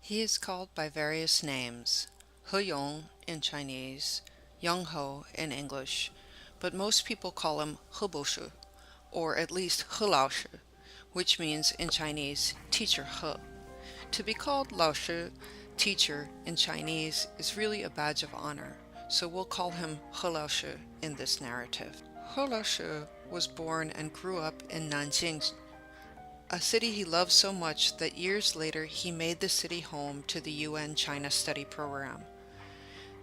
He is called by various names, He Yong in Chinese, Young Ho in English, but most people call him He Boshu, or at least He Laoshi, which means in Chinese teacher He. To be called Laoshi, teacher, in Chinese is really a badge of honor, so we'll call him He Laoshi in this narrative. He Laoshi was born and grew up in Nanjing, a city he loved so much that years later he made the city home to the UN China Study Program.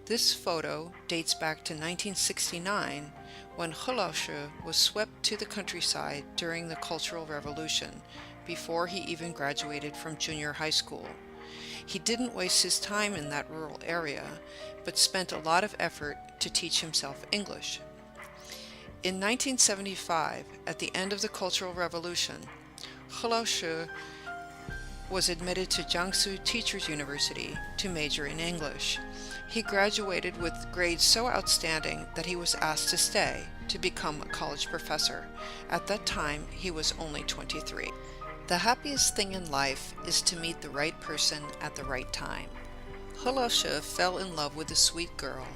This photo dates back to 1969 when He Laoshi was swept to the countryside during the Cultural Revolution before he even graduated from junior high school. He didn't waste his time in that rural area, but spent a lot of effort to teach himself English. In 1975, at the end of the Cultural Revolution, He Laoshi was admitted to Jiangsu Teachers University to major in English. He graduated with grades so outstanding that he was asked to stay to become a college professor. At that time, he was only 23. The happiest thing in life is to meet the right person at the right time. He Laoshi fell in love with a sweet girl,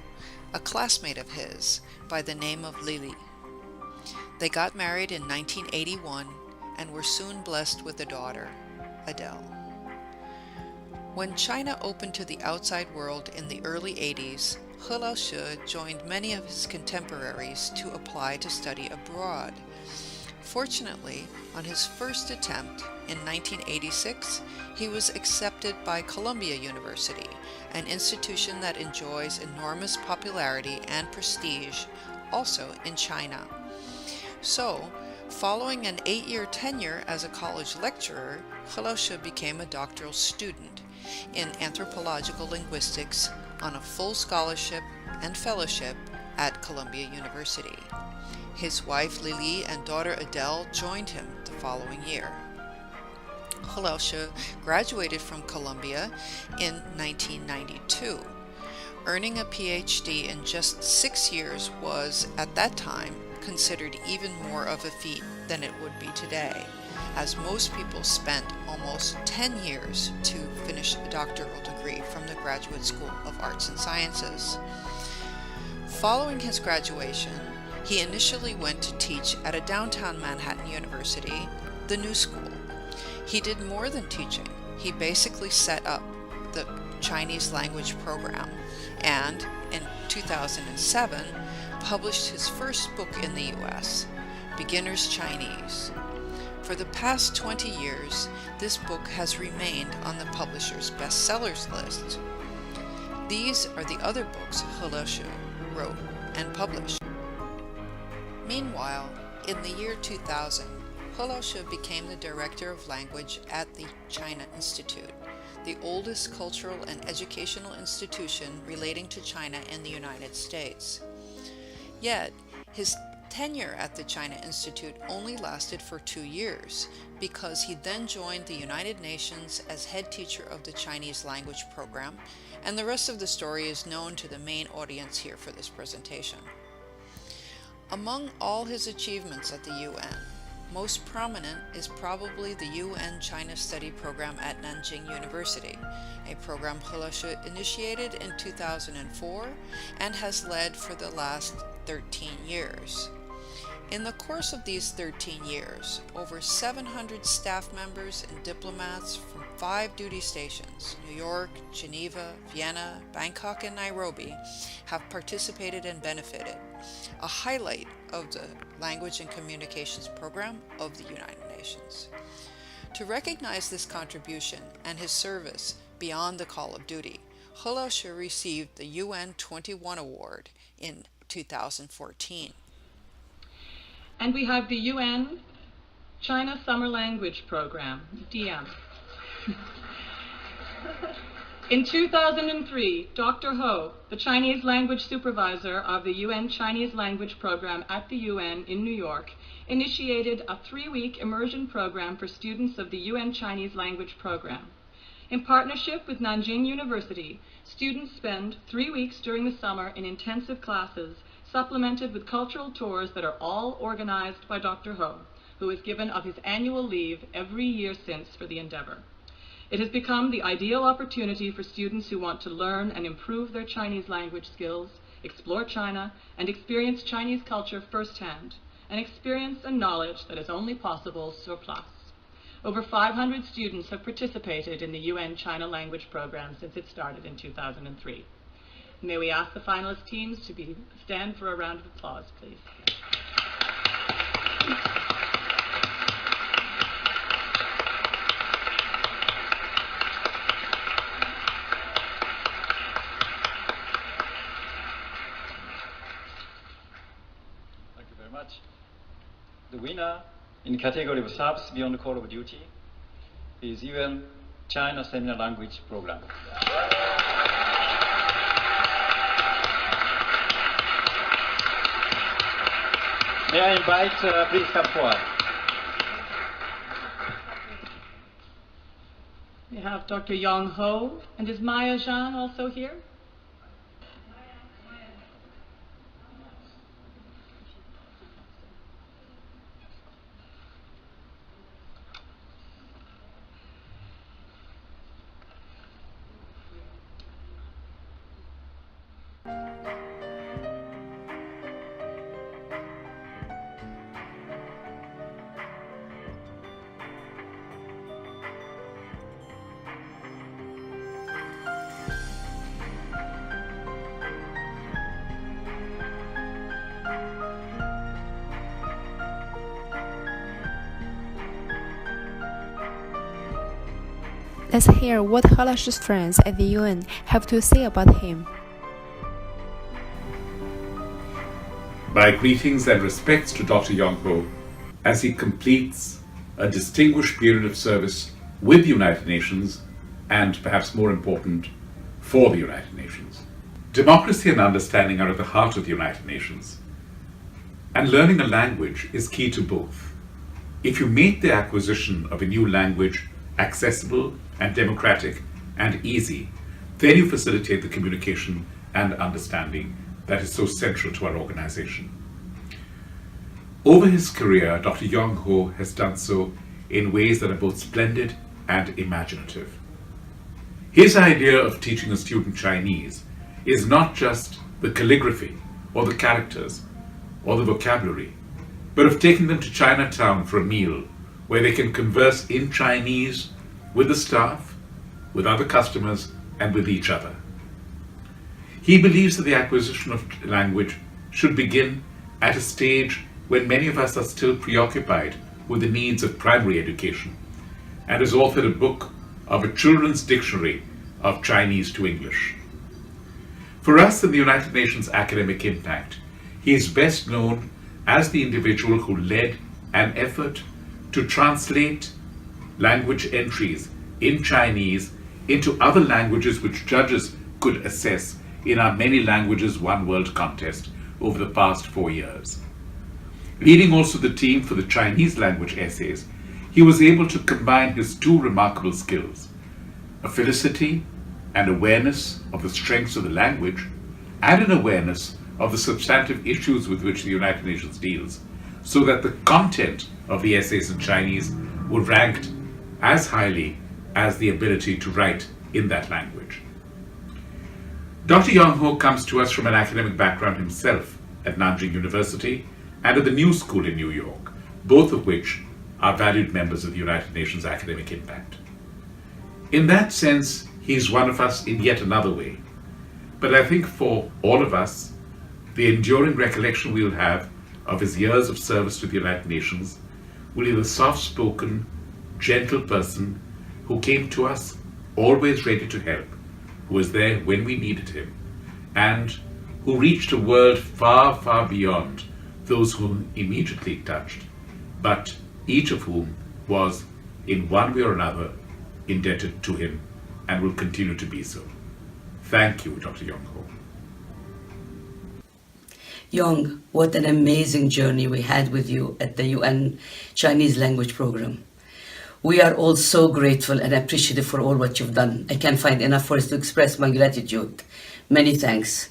a classmate of his, by the name of Lili. They got married in 1981 and were soon blessed with a daughter, Adele. When China opened to the outside world in the early 80s, He Laoshi joined many of his contemporaries to apply to study abroad. Fortunately, on his first attempt in 1986, he was accepted by Columbia University, an institution that enjoys enormous popularity and prestige, also in China. So, following an 8-year tenure as a college lecturer, He Laoshi became a doctoral student in anthropological linguistics on a full scholarship and fellowship at Columbia University. His wife Lili and daughter Adele joined him the following year. He Laoshi graduated from Columbia in 1992. Earning a PhD in just 6 years was, at that time, considered even more of a feat than it would be today, as most people spent almost 10 years to finish a doctoral degree from the Graduate School of Arts and Sciences. Following his graduation, he initially went to teach at a downtown Manhattan university, the New School. He did more than teaching. He basically set up the Chinese language program and, in 2007, published his first book in the US, Beginner's Chinese. For the past 20 years, this book has remained on the publisher's bestsellers list. These are the other books He Laoshi wrote and published. Meanwhile, in the year 2000, He Laoshi became the Director of Language at the China Institute, the oldest cultural and educational institution relating to China in the United States. Yet, his tenure at the China Institute only lasted for 2 years, because he then joined the United Nations as head teacher of the Chinese language program, and the rest of the story is known to the main audience here for this presentation. Among all his achievements at the UN, most prominent is probably the UN China Study Program at Nanjing University, a program He Laoshi initiated in 2004 and has led for the last 13 years. In the course of these 13 years, over 700 staff members and diplomats from 5 duty stations, New York, Geneva, Vienna, Bangkok, and Nairobi, have participated and benefited, a highlight of the Language and Communications Program of the United Nations. To recognize this contribution and his service beyond the call of duty, He Laoshi received the UN 21 Award in 2014. And we have the UN China Summer Language Program, DM. In 2003, Dr. Ho, the Chinese language supervisor of the UN Chinese Language Program at the UN in New York, initiated a 3-week immersion program for students of the UN Chinese Language Program. In partnership with Nanjing University, students spend 3 weeks during the summer in intensive classes, supplemented with cultural tours that are all organized by Dr. Ho, who is given of his annual leave every year since for the endeavor. It has become the ideal opportunity for students who want to learn and improve their Chinese language skills, explore China, and experience Chinese culture firsthand, an experience and knowledge that is only possible sur place. Over 500 students have participated in the UN China language program since it started in 2003. May we ask the finalist teams to stand for a round of applause, please. Thank you very much. The winner in the category of Service Beyond the Call of Duty is UN China Seminar Language Program. May I invite, please come forward. We have Dr. Yong Ho, and is Maya Zhang also here? Let's hear what He Lao's friends at the UN have to say about him. My greetings and respects to Dr. Yong Ho as he completes a distinguished period of service with the United Nations and, perhaps more important, for the United Nations. Democracy and understanding are at the heart of the United Nations, and learning a language is key to both. If you make the acquisition of a new language accessible and democratic and easy, then you facilitate the communication and understanding that is so central to our organization. Over his career, Dr. Yong Ho has done so in ways that are both splendid and imaginative. His idea of teaching a student Chinese is not just the calligraphy or the characters or the vocabulary, but of taking them to Chinatown for a meal where they can converse in Chinese with the staff, with other customers, and with each other. He believes that the acquisition of language should begin at a stage when many of us are still preoccupied with the needs of primary education, and has authored a book of a children's dictionary of Chinese to English. For us in the United Nations Academic Impact, he is best known as the individual who led an effort to translate language entries in Chinese into other languages which judges could assess in our Many Languages One World contest over the past 4 years. Leading also the team for the Chinese language essays, he was able to combine his two remarkable skills, a felicity and awareness of the strengths of the language, and an awareness of the substantive issues with which the United Nations deals, so that the content of the essays in Chinese were ranked as highly as the ability to write in that language. Dr. Yong Ho comes to us from an academic background himself at Nanjing University and at the New School in New York, both of which are valued members of the United Nations Academic Impact. In that sense, he is one of us in yet another way. But I think for all of us, the enduring recollection we'll have of his years of service to the United Nations will be the soft-spoken, gentle person who came to us always ready to help, who was there when we needed him, and who reached a world far, far beyond those whom immediately touched, but each of whom was, in one way or another, indebted to him and will continue to be so. Thank you, Dr. Yong Ho. Yong, what an amazing journey we had with you at the UN Chinese Language Program. We are all so grateful and appreciative for all what you've done. I can't find enough words to express my gratitude. Many thanks.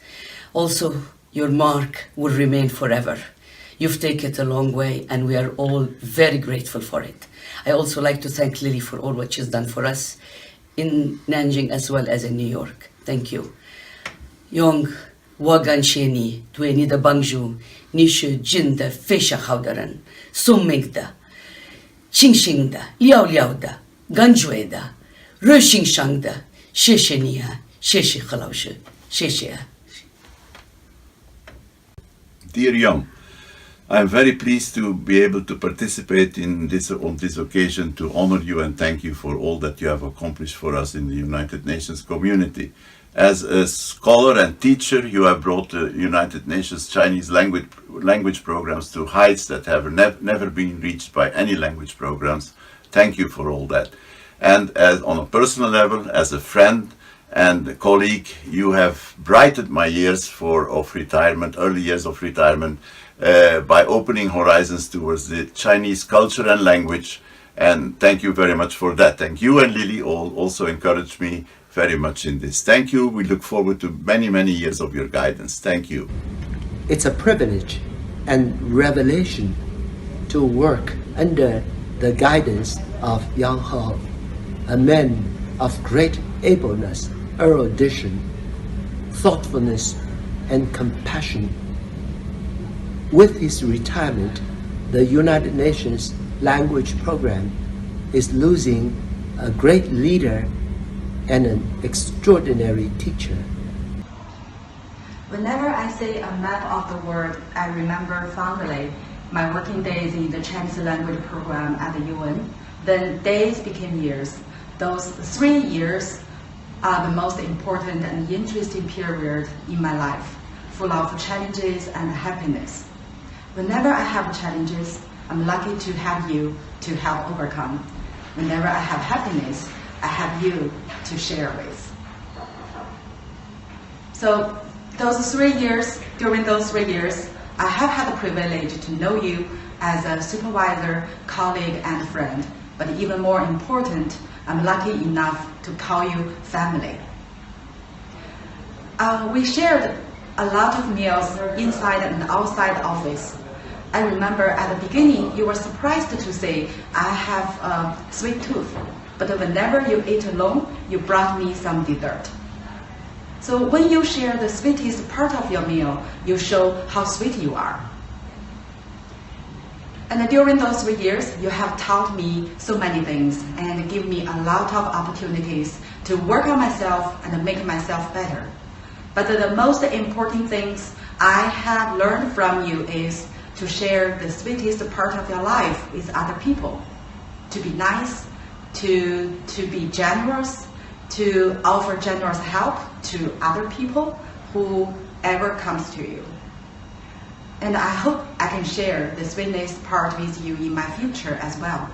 Also, your mark will remain forever. You've taken it a long way, and we are all very grateful for it. I also like to thank Lily for all what she's done for us in Nanjing as well as in New York. Thank you. Yong Wagan Sheni, Dweni da Bangju, Nishu Jin da Fesha Haudaran, Suming da, Qingxing da, Liao Liao da, Ganjue da, Ruxing Shang da, Xie Ni ya, Xie Helao Shi, Xie. Dear Young, I am very pleased to be able to participate in on this occasion to honor you and thank you for all that you have accomplished for us in the United Nations community. As a scholar and teacher, you have brought the United Nations Chinese language programs to heights that have never been reached by any language programs. Thank you for all that. And on a personal level, as a friend and a colleague, you have brightened my years of retirement, early years of retirement, by opening horizons towards the Chinese culture and language. And thank you very much for that. Thank you and Lily also encouraged me very much in this. Thank you. We look forward to many, many years of your guidance. Thank you. It's a privilege and revelation to work under the guidance of Yang Ho, a man of great ableness, erudition, thoughtfulness, and compassion. With his retirement, the United Nations Language Program is losing a great leader and an extraordinary teacher. Whenever I see a map of the world, I remember fondly my working days in the Chinese language program at the UN. Then days became years. Those 3 years are the most important and interesting period in my life, full of challenges and happiness. Whenever I have challenges, I'm lucky to have you to help overcome. Whenever I have happiness, I have you to share with. So during those 3 years, I have had the privilege to know you as a supervisor, colleague, and friend. But even more important, I'm lucky enough to call you family. We shared a lot of meals inside and outside the office. I remember at the beginning, you were surprised to say, I have a sweet tooth. But whenever you ate alone, you brought me some dessert. So when you share the sweetest part of your meal, you show how sweet you are. And during those 3 years, you have taught me so many things and give me a lot of opportunities to work on myself and make myself better. But the most important things I have learned from you is to share the sweetest part of your life with other people, to be nice, to be generous, to offer generous help to other people whoever comes to you. And I hope I can share the sweetest part with you in my future as well.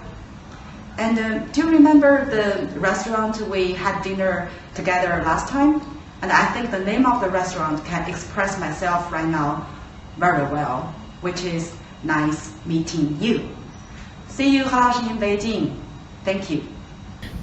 And do you remember the restaurant we had dinner together last time? And I think the name of the restaurant can express myself right now very well, which is Nice Meeting You. See you, He Laoshi, in Beijing. Thank you.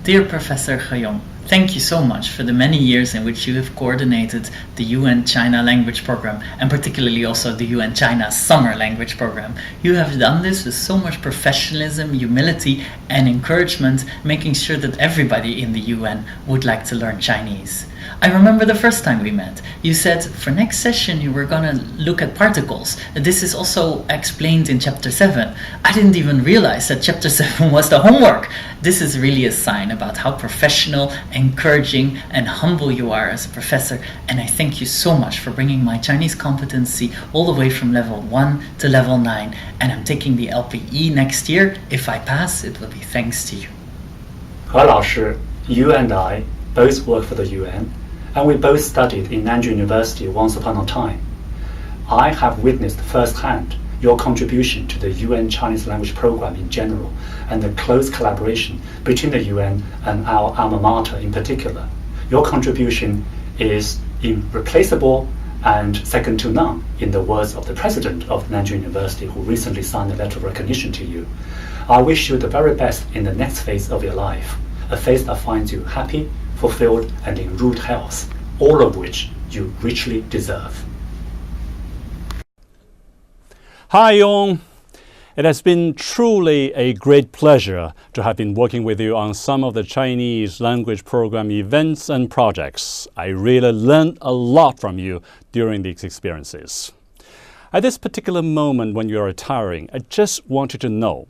Dear Professor He Yong, thank you so much for the many years in which you have coordinated the UN China Language Program, and particularly also the UN China Summer Language Program. You have done this with so much professionalism, humility, and encouragement, making sure that everybody in the UN would like to learn Chinese. I remember the first time we met, you said for next session you were gonna look at particles. This is also explained in chapter 7. I didn't even realize that chapter 7 was the homework. This is really a sign about how professional, encouraging, and humble you are as a professor, and I thank you so much for bringing my Chinese competency all the way from level 1 to level 9, and I'm taking the LPE next year. If I pass, it will be thanks to you. He Laoshi, you and I both work for the UN, and we both studied in Nanjing University once upon a time. I have witnessed firsthand your contribution to the UN Chinese language program in general, and the close collaboration between the UN and our alma mater in particular. Your contribution is irreplaceable and second to none, in the words of the president of Nanjing University, who recently signed a letter of recognition to you. I wish you the very best in the next phase of your life, a phase that finds you happy, fulfilled, and in rude health, all of which you richly deserve. Hi Yong, It has been truly a great pleasure to have been working with you on some of the Chinese language program events and projects. I really learned a lot from you during these experiences. At this particular moment when you are retiring, I just want you to know,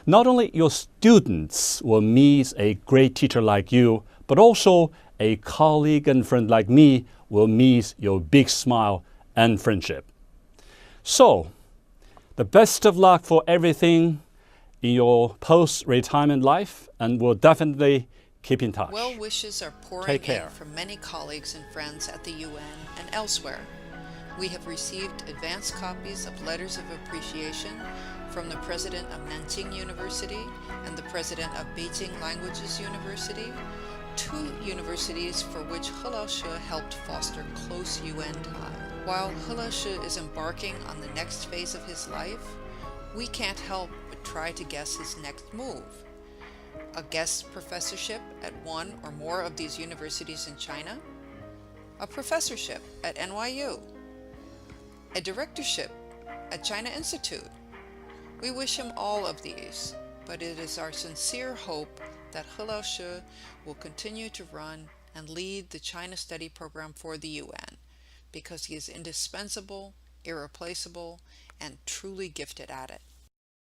not only your students will miss a great teacher like you, but also a colleague and friend like me will miss your big smile and friendship. So, the best of luck for everything in your post-retirement life, and we'll definitely keep in touch. Well wishes are pouring Take care. in from many colleagues and friends at the UN and elsewhere. We have received advance copies of letters of appreciation from the president of Nanjing University and the president of Beijing Languages University, two universities for which He Laoshi helped foster close UN ties. While He Laoshi is embarking on the next phase of his life, we can't help but try to guess his next move. A guest professorship at one or more of these universities in China? A professorship at NYU? A directorship at China Institute? We wish him all of these, but it is our sincere hope that He Laoshi will continue to run and lead the China Study Program for the UN, because he is indispensable, irreplaceable, and truly gifted at it.